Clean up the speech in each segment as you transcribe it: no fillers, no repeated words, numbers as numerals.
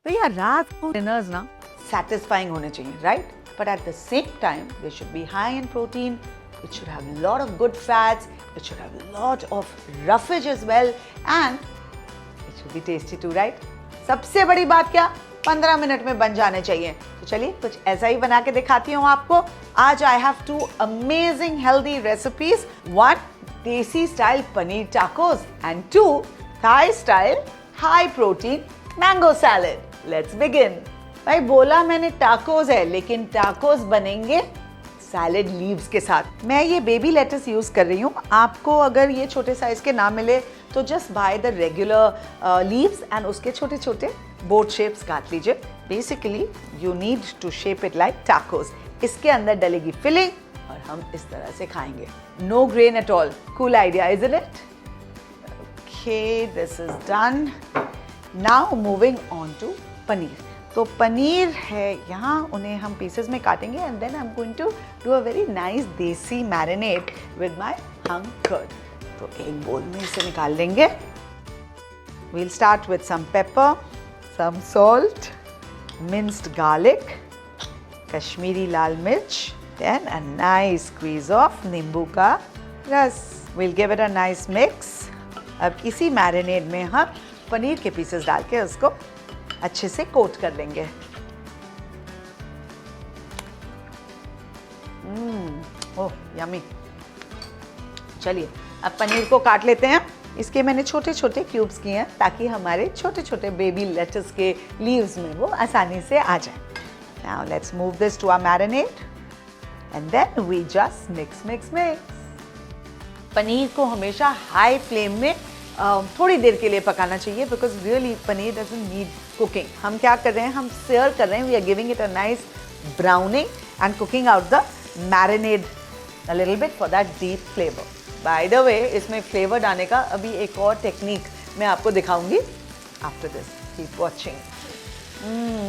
भैया रात को डिनर्स ना satisfying होने चाहिए, right? But at the same time, they should be high in protein. It should have a lot of good fats. It should have a lot of roughage as well, and it should be tasty too, right? सबसे बड़ी बात क्या? 15 minute में बन जाने चाहिए. तो चलिए कुछ ऐसा ही बना के दिखाती हूँ आपको. आज I have 2 amazing healthy recipes. 1 देसी style paneer tacos and 2 Thai style high protein mango salad. Let's begin. भाई बोला मैंने टाकोस है, लेकिन टाकोस बनेंगे सैलेड लीव्स के साथ. मैं ये बेबी लेटस यूज कर रही हूँ. आपको अगर ये छोटे साइज के ना मिले तो just by the regular leaves and उसके छोटे छोटे बोट शेप्स काट लीजिए. Basically you need to shape it like tacos. इसके अंदर डलेगी फिलिंग और हम इस तरह से खाएंगे. No grain at all. Cool idea isn't it? Okay, this is done. Now moving on to paneer. तो पनीर है यहाँ, उन्हें हम पीसेस में काटेंगे and then I am going to do a very nice desi marinate with my hung curd. तो एक bowl में इसे निकाल लेंगे. We'll start with some pepper, some salt, minced garlic, Kashmiri लाल मिर्च, then a nice squeeze of नींबू का रस. We'll give it a nice mix. अब इसी मैरिनेट में हम पनीर के पीसेस डाल के उसको अच्छे से कोट कर लेंगे. ओह यम्मी. चलिए अब पनीर को काट लेते हैं. इसके मैंने छोटे छोटे क्यूब्स किए हैं ताकि हमारे छोटे छोटे बेबी लेटस के लीव्स में वो आसानी से आ जाए. Now let's move this to our marinate and then we just mix. Paneer को हमेशा हाई फ्लेम में थोड़ी देर के लिए पकाना चाहिए because really paneer doesn't need cooking. हम क्या कर रहे हैं, हम सेयर कर रहे हैं. We are giving it a nice browning and cooking out the marinade a little bit for that deep flavour. By the way इसमें फ्लेवर डालने का अभी एक और टेक्निक मैं आपको दिखाऊंगी आफ्टर दिस. Keep watching.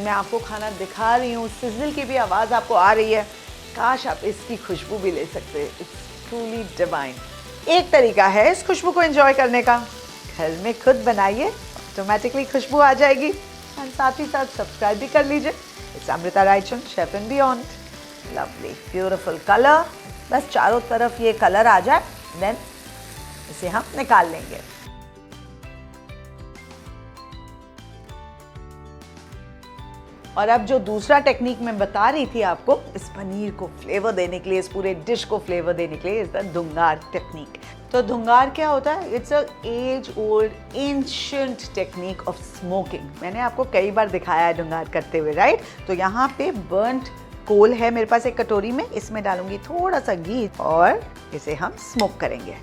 मैं आपको खाना दिखा रही हूँ. सिजल की भी आवाज़ आपको आ रही है. काश आप इसकी खुशबू भी ले सकते. It's truly divine. एक तरीका है इस खुशबू को एंजॉय करने का. घर में खुद बनाइए, ऑटोमेटिकली खुशबू आ जाएगी. एंड साथ ही साथ सब्सक्राइब भी कर लीजिए. It's Amrita Raichand, chef and beyond. Lovely beautiful colour. बस चारों तरफ ये कलर आ जाए देन इसे हम निकाल लेंगे. और अब जो दूसरा टेक्निक मैं बता रही थी आपको इस पनीर को फ्लेवर देने के लिए, इस पूरे डिश को फ्लेवर देने के लिए, इज द धुंगार टेक्निक. तो धुंगार क्या होता है? It's a age old ancient technique of smoking. मैंने आपको कई बार दिखाया है धुंगार करते हुए, राइट? तो यहाँ पे बर्न्ड कोल है मेरे पास एक कटोरी में. इसमें डालूंगी थोड़ा सा घी और इसे हम स्मोक करेंगे.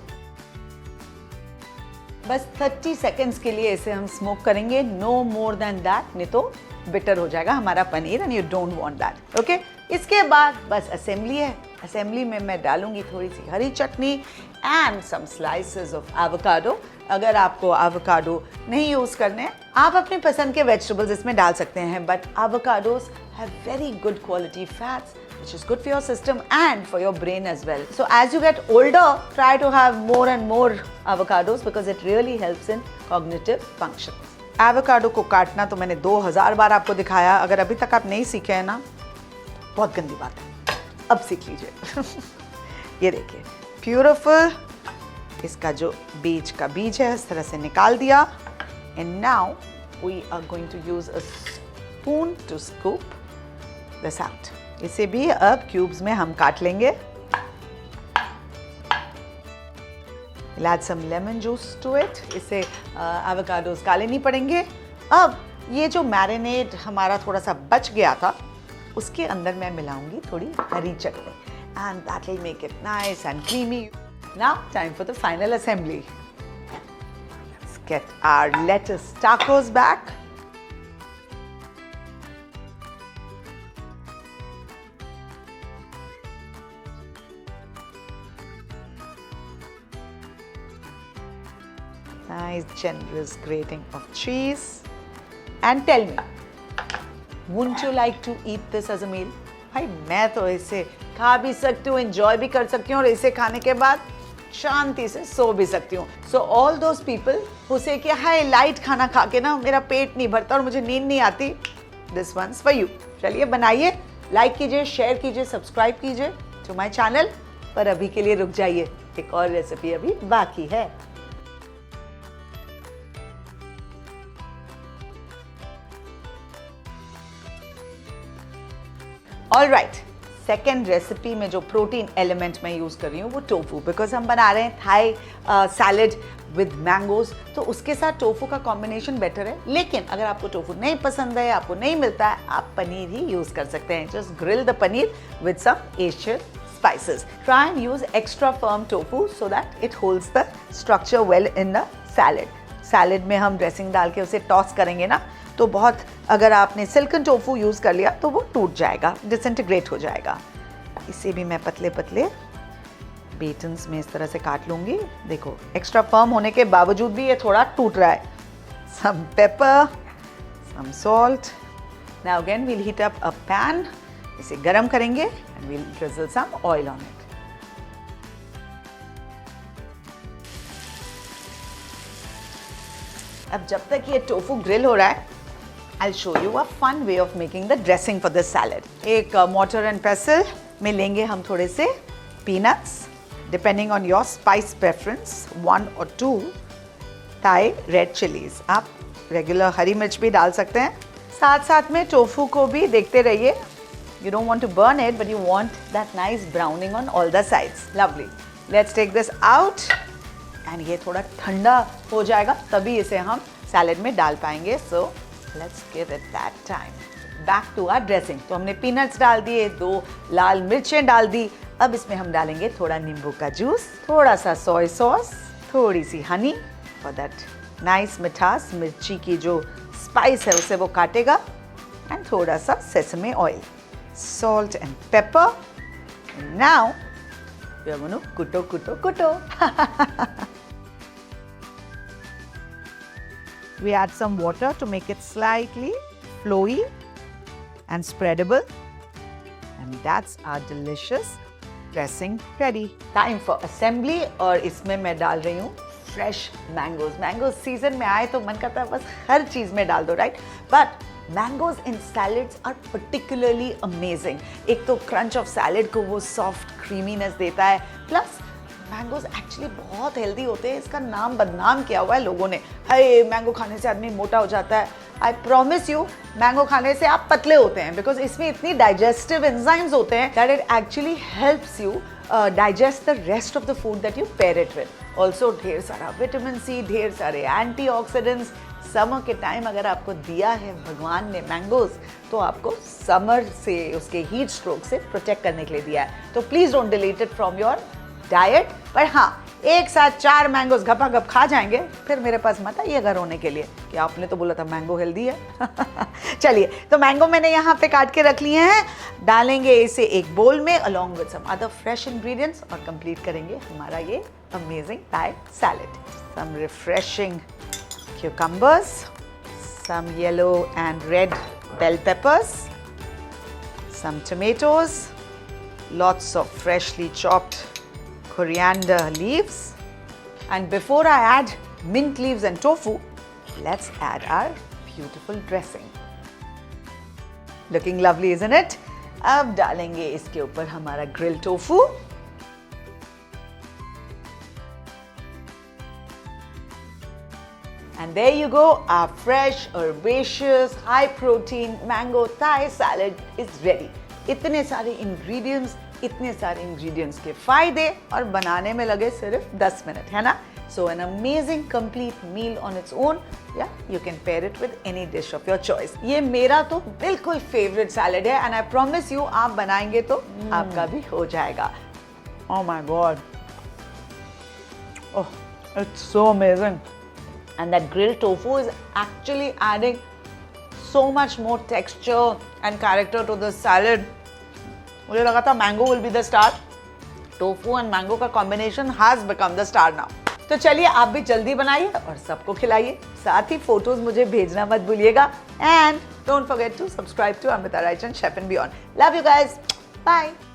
बस 30 सेकेंड्स के लिए इसे हम स्मोक करेंगे. नो मोर देन दैट, नहीं तो बिटर हो जाएगा हमारा paneer and you don't want that. Okay, इसके बाद बस असेंबली है. असेंबली में मैं डालूंगी थोड़ी सी हरी चटनी and some slices of avocado. अगर आपको एवोकाडो नहीं यूज करने, आप अपनी पसंद के वेजिटेबल्स इसमें डाल सकते हैं. But avocados have very good quality fats which is good for your system and for your brain as well. So as you get older, try to have more and more avocados because it really helps in cognitive functions. Avocado को काटना तो मैंने 2000 बार आपको दिखाया. अगर अभी तक आप नहीं सीखे हैं ना, बहुत गंदी बात है. अब सीख लीजिए. ये देखिए ब्यूटीफुल. इसका जो बीज का बीज है इस तरह से निकाल दिया. And now we are going to use a spoon to scoop this out. इसे भी अब क्यूब्स में हम काट लेंगे. Add some lemon juice to it. इससे एवोकाडोस काले नहीं पड़ेंगे. अब ये जो मैरिनेट हमारा थोड़ा सा बच गया था उसके अंदर मैं मिलाऊंगी थोड़ी हरी चटनी and that will make it nice and creamy. Now time for the final assembly. Let's get our lettuce tacos back. Nice generous grating of cheese. And tell me, wouldn't you like to eat this as a meal? भाई मैं तो इसे खा भी सकती हूँ, enjoy भी कर सकती हूँ और इसे खाने के बाद शांति से सो भी सकती हूँ. So all those people who say कि हाय लाइट खाना खा के ना मेरा पेट नहीं भरता और मुझे नींद नहीं आती, this one's for you. चलिए बनाइए, लाइक कीजिए, शेयर कीजिए, सब्सक्राइब कीजिए टू माय चैनल. पर अभी के लिए रुक जाइए, एक और रेसिपी अभी बाकी है. ऑल राइट, सेकेंड रेसिपी में जो प्रोटीन एलिमेंट मैं यूज़ कर रही हूँ वो टोफू, बिकॉज हम बना रहे हैं थाई सैलेड विद मैंगोज, तो उसके साथ टोफू का कॉम्बिनेशन बेटर है. लेकिन अगर आपको टोफू नहीं पसंद है, आपको नहीं मिलता है, आप पनीर ही यूज़ कर सकते हैं. Just grill the paneer with some Asian spices. Try and use extra firm tofu so that it holds the structure well in the salad. Salad में हम ड्रेसिंग डाल के उसे टॉस करेंगे ना, तो बहुत, अगर आपने सिल्कन टोफू यूज़ कर लिया तो वो टूट जाएगा, डिसइंटीग्रेट हो जाएगा. इसे भी मैं पतले पतले बेटन्स में इस तरह से काट लूँगी. देखो एक्स्ट्रा फर्म होने के बावजूद भी ये थोड़ा टूट रहा है. Some pepper, some salt. Now again we'll heat up a pan. इसे गरम करेंगे and we'll drizzle some oil on it. अब जब तक ये टोफू ग्रिल हो रहा है, I'll show you a fun way of making the dressing for this salad. एक mortar and pestle में लेंगे हम थोड़े से peanuts, depending on your spice preference, 1 or 2 Thai red chilies. आप रेगुलर हरी मिर्च भी डाल सकते हैं. साथ साथ में टोफू को भी देखते रहिए. You don't want to burn it, but you want that nice browning on all the sides. Lovely. Let's take this out. And ये थोड़ा ठंडा हो जाएगा तभी इसे हम सैलेड में डाल पाएंगे. So let's give it that time. Back to our dressing. तो हमने peanuts डाल दिए, 2 लाल मिर्चें डाल दी. अब इसमें हम डालेंगे थोड़ा नींबू का जूस, थोड़ा सा सोया सॉस, थोड़ी सी हनी for that nice मिठास. मिर्ची की जो स्पाइस है उसे वो काटेगा. And थोड़ा सा sesame oil. Salt and pepper. And now we are going to kuto. We add some water to make it slightly flowy and spreadable. And that's our delicious dressing ready. Time for assembly. और इसमें मैं डाल रही हूँ fresh mangoes. Mangoes season में आए तो मन करता है बस हर चीज़ में डाल दो, right? But mangoes in salads are particularly amazing. एक तो क्रंच ऑफ सैलड को वो सॉफ्ट क्रीमीनेस देता है, प्लस मैंगोज एक्चुअली बहुत हेल्दी होते हैं. इसका नाम बदनाम किया हुआ है लोगों ने, हाय मैंगो खाने से आदमी मोटा हो जाता है. आई प्रॉमिस यू, मैंगो खाने से आप पतले होते हैं, बिकॉज इसमें इतनी डाइजेस्टिव एंजाइम्स होते हैं that it actually helps you digest the rest of the food that you pair it with. Also ढेर सारा विटामिन सी, ढेर सारे एंटीऑक्सीडेंट्स. समर के टाइम अगर आपको दिया है भगवान ने मैंगोज, तो आपको समर से, उसके हीट स्ट्रोक से प्रोटेक्ट करने के लिए दिया है. तो please don't delete it from your diet. पर हाँ, एक साथ 4 मैंगोज घपा खा जाएंगे, फिर मेरे पास मत आइए घर होने के लिए कि आपने तो बोला था मैंगो हेल्दी है. चलिए, तो मैंगो मैंने यहाँ पे काट के रख लिए हैं. डालेंगे इसे एक बोल में along with some other fresh ingredients और कंप्लीट करेंगे हमारा ये amazing Thai salad. Some refreshing cucumbers, some yellow and red bell peppers, some tomatoes, lots of freshly chopped coriander leaves, and before I add mint leaves and tofu, let's add our beautiful dressing. Looking lovely, isn't it? अब डालेंगे इसके ऊपर हमारा grilled tofu. And there you go, our fresh, herbaceous, high-protein mango Thai salad is ready. इतने सारे ingredients के फायदे और बनाने में लगे सिर्फ 10 मिनट, है ना? So an amazing complete meal on its own. Yeah, you can pair it with any dish of your choice. ये मेरा तो बिल्कुल favorite salad है and I promise you आप बनाएंगे तो आपका भी हो जाएगा. Oh my God. Oh, it's so amazing. And that grilled tofu is actually adding so much more texture and character to the salad. मुझे लगा था mango will be the star. Tofu and mango का combination has become the star now. तो चलिए आप भी जल्दी बनाइए और सबको खिलाइए. साथ ही फोटोज मुझे भेजना मत भूलिएगा. And don't forget to subscribe to Amrita Raichan Chef and Beyond. Love you guys. Bye.